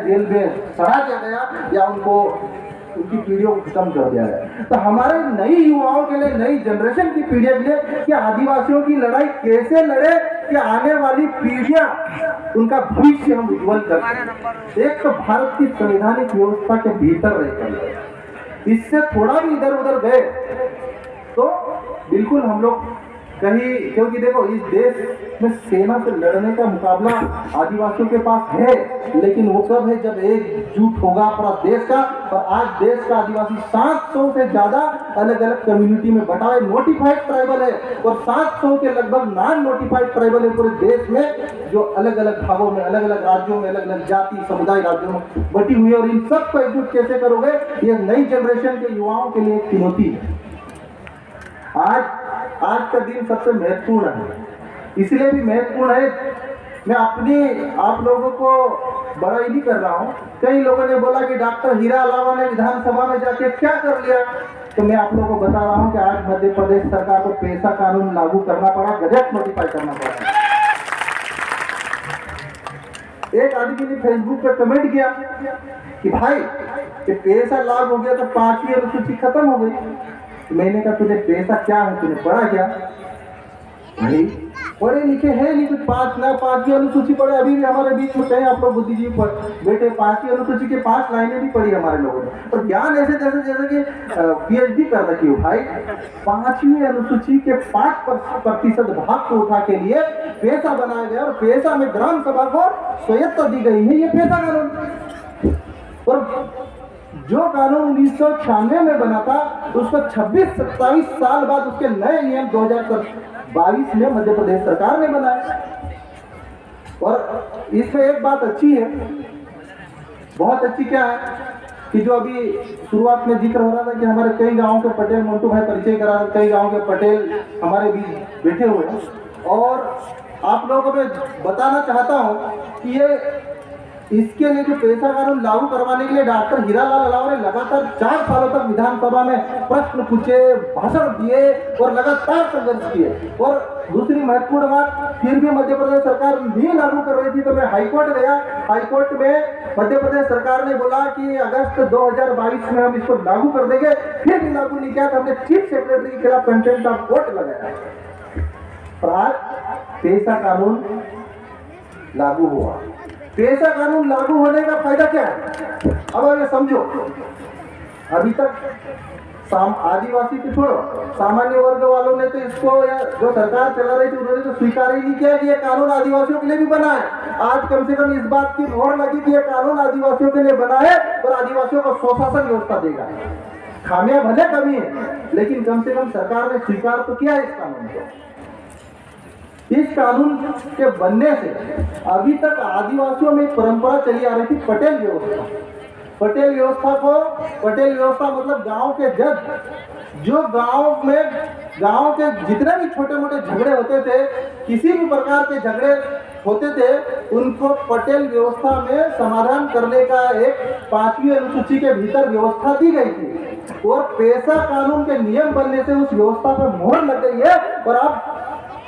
Jail में सड़ा दिया गया या उनको उनकी पीढ़ियों को खत्म कर दिया गया। तो हमारे नई युवाओं के लिए, नई जनरेशन की पीढ़ी के लिए कि आदिवासियों की लड़ाई कैसे लड़े कि आने वाली पीढ़ियां उनका भविष्य हम उज्जवल कर। एक तो भारत की संवैधानिक व्यवस्था के भीतर रहकर इससे थोड़ा भी इधर उधर गए तो बिल्कुल हम लोग कहीं, क्योंकि देखो इस देश में सेना से लड़ने का मुकाबला आदिवासियों के पास है, लेकिन वो कब है जब एकजुट होगा पूरा देश का। और आज देश का आदिवासी 700 से ज्यादा अलग अलग कम्युनिटी में बटा है, नोटिफाइड ट्राइबल है और 700 के लगभग नॉन नोटिफाइड ट्राइबल है पूरे देश में, जो अलग अलग भागों में, अलग अलग राज्यों में, अलग अलग जाति समुदाय राज्यों में बटी हुई है। और इन सबको एकजुट कैसे करोगे, ये नई जनरेशन के युवाओं के लिए एक चुनौती है। आज का दिन सबसे महत्वपूर्ण है, इसलिए भी महत्वपूर्ण है, मैं आप लोगों को बड़ाई नहीं कर रहा हूँ। कई लोगों ने बोला कि डॉक्टर हीरा अलावा ने विधानसभा में जाके क्या कर लिया, तो मैं आप लोगों को बता रहा हूँ कि आज मध्य प्रदेश सरकार को पेशा कानून लागू करना पड़ा, गजट नोटिफाई करना पड़ा। एक आदमी ने फेसबुक पर कमेंट किया कि भाई ये पेशा लागू हो गया तो 5वीं अनुसूची खत्म हो गई। मैंने कहा तुझे पैसा क्या है, तूने पढ़ा क्या? नहीं पढ़े लिखे हैं नहीं, कुछ 5वीं अनुसूची पढ़े। अभी भी हमारे बीच में कहीं आप लोग बुद्धिजीवी बेटे 5वीं अनुसूची के 5 लाइनें भी पढ़ी हमारे लोगों ने, और ज्ञान ऐसे जैसे कि PhD कर रखी हो। भाई 5वीं अनुसूची के 5% भाग को उठा के लिए पैसा बनाया गया और पैसा में ग्राम सभा को स्वायत्तता दी गई है, ये पैसा कानून। और जो कानून 1996 में बना था उसको 26-27 साल बाद उसके नए नियम 2022 में मध्य प्रदेश सरकार ने बनाए। और इसमें एक बात अच्छी है, बहुत अच्छी क्या है कि जो अभी शुरुआत में जिक्र हो रहा था कि हमारे कई गांवों के पटेल, मंटू भाई परिचय करा रहे, कई गांवों के पटेल हमारे बीच बैठे हुए हैं। और आप लोगों को मैं बताना चाहता हूं कि ये इसके लिए जो पेशा कानून लागू करवाने के लिए डॉक्टर हीरालाल अलावा ने लगातार 4 सालों तक विधानसभा में प्रश्न पूछे, भाषण दिए और लगातार संघर्ष किए। और दूसरी महत्वपूर्ण बात, फिर भी मध्य प्रदेश सरकार नहीं लागू कर रही थी तो मैं हाईकोर्ट गया। हाईकोर्ट में मध्य प्रदेश सरकार ने बोला कि अगस्त 2022 में हम इसको लागू कर देंगे, फिर भी लागू नहीं किया तो हमने चीफ सेक्रेटरी के खिलाफ कंटेम्प्ट ऑफ कोर्ट लगाया। और आज पेशा कानून लागू हुआ। पेशा कानून लागू होने का फायदा क्या है, अब ये समझो। अभी तक आदिवासी को छोड़ो, सामान्य वर्ग वालों ने तो इसको, या जो सरकार चला रही थी उन्होंने तो स्वीकार ही नहीं किया कि ये कानून आदिवासियों के लिए भी बना है। आज कम से कम इस बात की मोहर लगी कि ये कानून आदिवासियों के लिए बना है और आदिवासियों को स्वशासन व्यवस्था देगा। खामियां भले कमी है, लेकिन कम से कम सरकार ने स्वीकार तो किया इस कानून को। इस कानून के बनने से अभी तक आदिवासियों में एक परंपरा चली आ रही थी, पटेल व्यवस्था। पटेल व्यवस्था मतलब गांव के जज, जो गांव के जितने भी छोटे मोटे झगड़े होते थे, किसी भी प्रकार के झगड़े होते थे, उनको पटेल व्यवस्था में समाधान करने का एक 5वीं अनुसूची के भीतर व्यवस्था दी गई थी। और पेशा कानून के नियम बनने से उस व्यवस्था पर मोहर लग गई है। और अब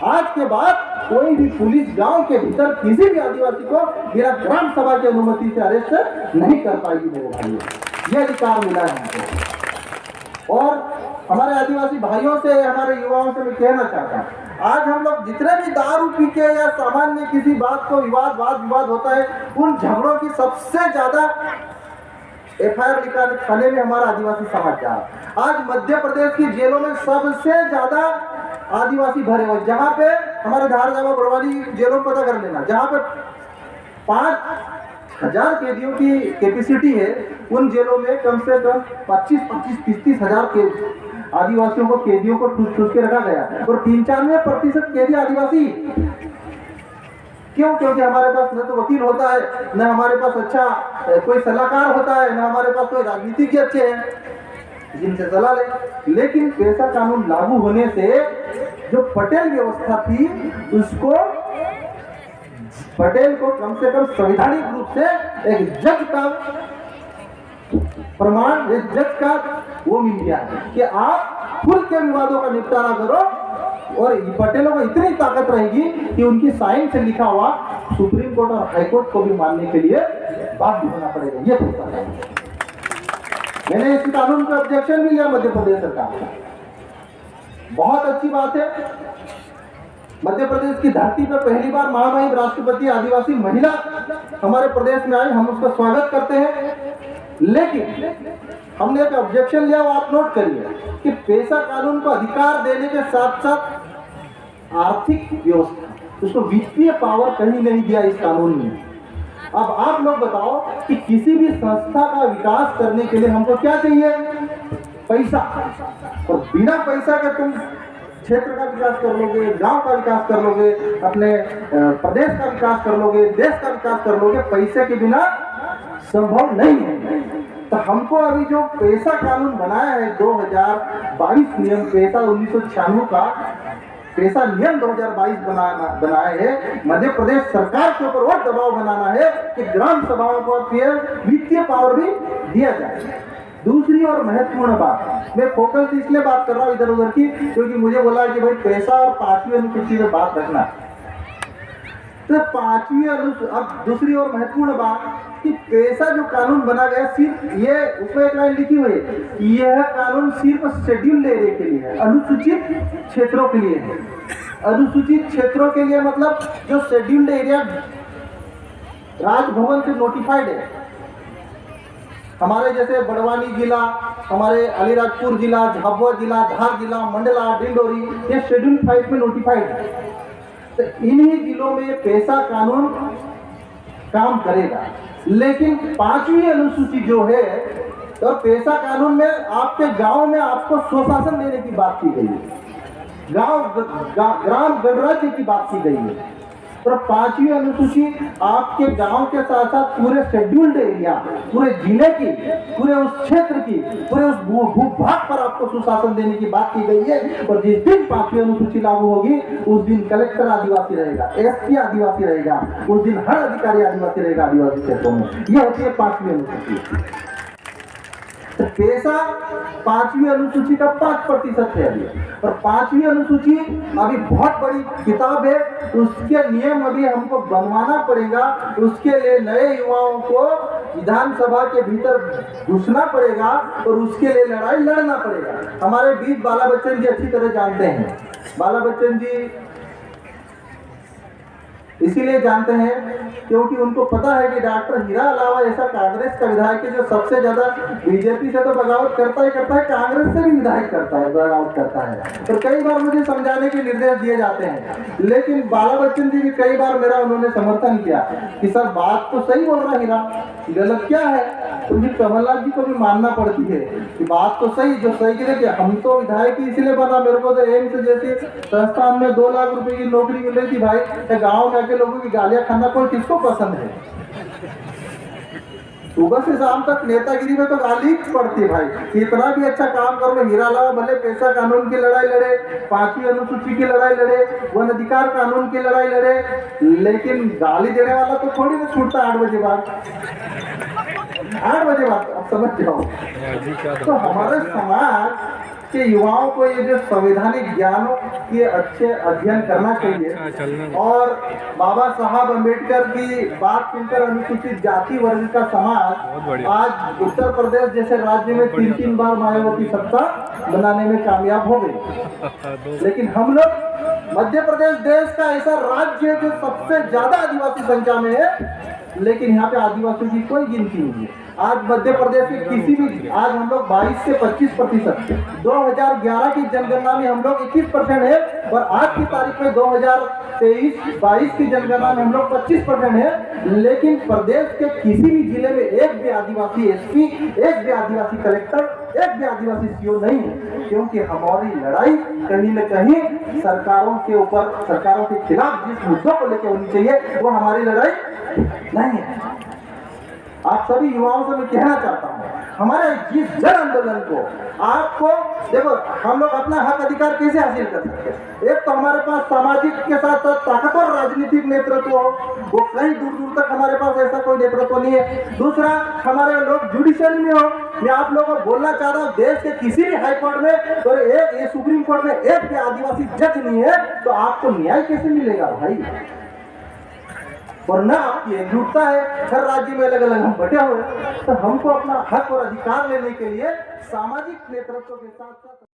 आज के बाद कोई भी पुलिस गांव के भीतर किसी भी आदिवासी को बिना ग्राम सभा की अनुमति से अरेस्ट नहीं कर पाएगी मेरे भाइयों, यह अधिकार मिला है हमको। और हमारे आदिवासी भाइयों से, हमारे युवाओं से मैं कहना चाहता हूँ, आज हम लोग जितने भी दारू पी के या सामान्य किसी बात को विवाद होता है, उन झगड़ों की सबसे ज्यादा FIR निकालने थाने में हमारा आदिवासी समाज जा रहा है। आज मध्य प्रदेश की जेलों में सबसे ज्यादा आदिवासी भरे हुए, जहाँ पे हमारे धारदावा बड़वानी जेलों में पता कर लेना, जहाँ पे 5000 कैदियों की कैपेसिटी है, उन जेलों में कम से कम 25-30 हजार आदिवासियों को, कैदियों को ठूस के रखा गया। और 95% कैदी आदिवासी। क्यों? क्योंकि हमारे पास न तो वकील होता है, न हमारे पास अच्छा कोई सलाहकार होता है, न हमारे पास कोई राजनीतिज्ञ अच्छे हैं जिनसे सलाह ले। लेकिन पेशा कानून लागू होने से जो पटेल व्यवस्था थी, उसको पटेल को कम से कम संवैधानिक रूप से एक जज का प्रमाण, एक जज का वो मिल गया कि आप खुल के विवादों का निपटारा करो। और पटेलों को इतनी ताकत रहेगी कि उनकी साइन से लिखा हुआ सुप्रीम कोर्ट और हाई कोर्ट को भी मानने के लिए बाध्य होना पड़ेगा, ये पैसा कानून। मैंने इस कानून पर ऑब्जेक्शन भी लिया मध्य प्रदेश सरकार का। बहुत अच्छी बात है, मध्य प्रदेश की धरती पर पहली बार महामहिम राष्ट्रपति आदिवासी महिला हमारे प्रदेश में आई, हम उसका स्वागत करते हैं। लेकिन हमने एक ऑब्जेक्शन लिया, वो आप नोट करिए कि पेशा कानून को अधिकार देने के साथ साथ आर्थिक व्यवस्था, उसको वित्तीय पावर कहीं नहीं दिया इस कानून में। अब आप लोग बताओ कि किसी भी संस्था का विकास करने के लिए हमको क्या चाहिए? पैसा। और बिना पैसा के तुम क्षेत्र का विकास कर लोगे, गांव का विकास कर लोगे, अपने प्रदेश का विकास कर लोगे, देश का विकास कर लोगे, पैसे के बिना संभव नहीं है। तो हमको अभी जो पैसा कानून बनाया है 2022 नियम पैसा 1996 का पैसा नियम 2022 बनाया है, मध्य प्रदेश सरकार के ऊपर और दबाव बनाना है कि ग्राम सभाओं को वित्तीय पावर भी दिया जाए। दूसरी और महत्वपूर्ण बात, मैं फोकस इसलिए बात कर रहा हूँ इधर उधर की, क्योंकि मुझे बोला कि भाई पैसा और 5वीं अनुसूची में बात रखना। तो 5वीं अनुसूची, अब दूसरी और महत्वपूर्ण बात कि पैसा जो कानून बना गया, सिर्फ ये उसमें एक लाइन लिखी हुई है, यह कानून सिर्फ शेड्यूल्ड एरिया के लिए है, अनुसूचित क्षेत्रों के लिए है। अनुसूचित क्षेत्रों के लिए मतलब जो शेड्यूल्ड एरिया राजभवन से नोटिफाइड है, हमारे जैसे बड़वानी जिला, हमारे अलीराजपुर जिला, झाबुआ जिला, धार जिला, मंडला, डिंडोरी, ये शेड्यूल 5 में नोटिफाइड है। तो इन्हीं जिलों में पैसा कानून काम करेगा। लेकिन 5वीं अनुसूची जो है, तो पैसा कानून में आपके गांव में आपको स्वशासन देने की बात की गई है, ग्राम गणराज्य की बात की गई है। और 5वीं अनुसूची आपके गांव के साथ साथ पूरे शेड्यूल्ड एरिया, पूरे जिले की, पूरे उस क्षेत्र की, पूरे उस भूभाग पर आपको सुशासन देने की बात की गई है। और जिस दिन 5वीं अनुसूची लागू होगी उस दिन कलेक्टर आदिवासी रहेगा, एसपी आदिवासी रहेगा, उस दिन हर अधिकारी आदिवासी रहेगा आदिवासी क्षेत्रों में। यह होती है 5वीं अनुसूची। तो पैसा 5वीं अनुसूची का 5% है अभी, और 5वीं अनुसूची अभी बहुत बड़ी किताब है, उसके नियम अभी हमको बनवाना पड़ेगा। उसके लिए नए युवाओं को विधानसभा के भीतर घुसना पड़ेगा और उसके लिए लड़ाई लड़ना पड़ेगा। हमारे बीच बाला बच्चन जी अच्छी तरह जानते हैं, बाला बच्चन जी इसीलिए जानते हैं क्योंकि उनको पता है कि डॉक्टर हीरा अलावा ऐसा कांग्रेस का विधायक है जो सबसे ज्यादा बीजेपी से तो बगावत करता ही करता है, कांग्रेस से भी विधायक करता है, बगावत करता है। और कई बार मुझे समझाने के निर्देश दिए जाते हैं, लेकिन बाला बच्चन जी भी कई बार मेरा उन्होंने समर्थन किया कि सर बात तो सही बोल रहा हीरा, गलत क्या है। तो ये कमलनाथ जी को भी मानना पड़ती है कि बात तो सही, जो सही की देखिए, हम तो विधायक ही इसलिए बना, मेरे को तो एम्स जैसे संस्थान में 2 लाख रुपए की नौकरी मिल रही थी भाई। गाँव में लोगों की गालियां खाना कोई किसको पसंद है? सुबह से शाम तक नेतागिरी में तो गाली पड़ती है भाई। कितना भी अच्छा काम कर लो, हीरा लावा भले पैसा कानून की लड़ाई लड़े, 5वीं अनुसूची की लड़ाई लड़े, वन अधिकार कानून की लड़ाई लड़े, लेकिन गाली देने वाला तो थोड़ी ना छूटता 8 बजे बाद। 8 बजे बाद अब समझ जाओ। तो हमारे समाज के युवाओं को ये जो संवैधानिक ज्ञानों के अच्छे अध्ययन करना चाहिए। और बाबा साहब अम्बेडकर की बात सुनकर अनुसूचित जाति वर्ग का समाज आज उत्तर प्रदेश जैसे राज्य में 3 बार मायावती सत्ता बनाने में कामयाब हो गई। लेकिन हम लोग मध्य प्रदेश देश का ऐसा राज्य है जो सबसे ज्यादा आदिवासी संख्या में है, लेकिन यहाँ पे आदिवासियों की कोई गिनती नहीं है। आज मध्य प्रदेश के किसी भी, आज हम लोग 22 से 25%, 2011 की जनगणना में हम लोग 21% है, और आज की तारीख में 2023-22 की जनगणना में हम लोग 25% है। लेकिन प्रदेश के किसी भी जिले में एक भी आदिवासी एसपी, एक भी आदिवासी कलेक्टर, एक भी आदिवासी सीओ नहीं है, क्योंकि हमारी लड़ाई कहीं न कहीं सरकारों के ऊपर, सरकारों के खिलाफ जिस मुद्दों को लेकर होनी चाहिए वो हमारी लड़ाई नहीं है। आप सभी युवाओं से मैं कहना चाहता हूँ, हमारे जिस जन आंदोलन को आपको देखो, हम लोग अपना हक अधिकार कैसे हासिल कर सकते हैं? एक तो हमारे पास सामाजिक के साथ साथ ताकतवर राजनीतिक नेतृत्व हो, वो कहीं दूर दूर तक हमारे पास ऐसा कोई नेतृत्व नहीं है। दूसरा, हमारे लोग जुडिशरी में हो। मैं आप लोगों को बोलना चाह रहा हूँ, देश के किसी भी हाई कोर्ट में और ये सुप्रीम कोर्ट में एक भी आदिवासी जज नहीं है, तो आपको न्याय कैसे मिलेगा भाई? और न आपकी एकजुटता है। हर राज्य में अलग अलग हम बटे हुए, तो हमको अपना हक और अधिकार लेने के लिए सामाजिक नेतृत्व के साथ साथ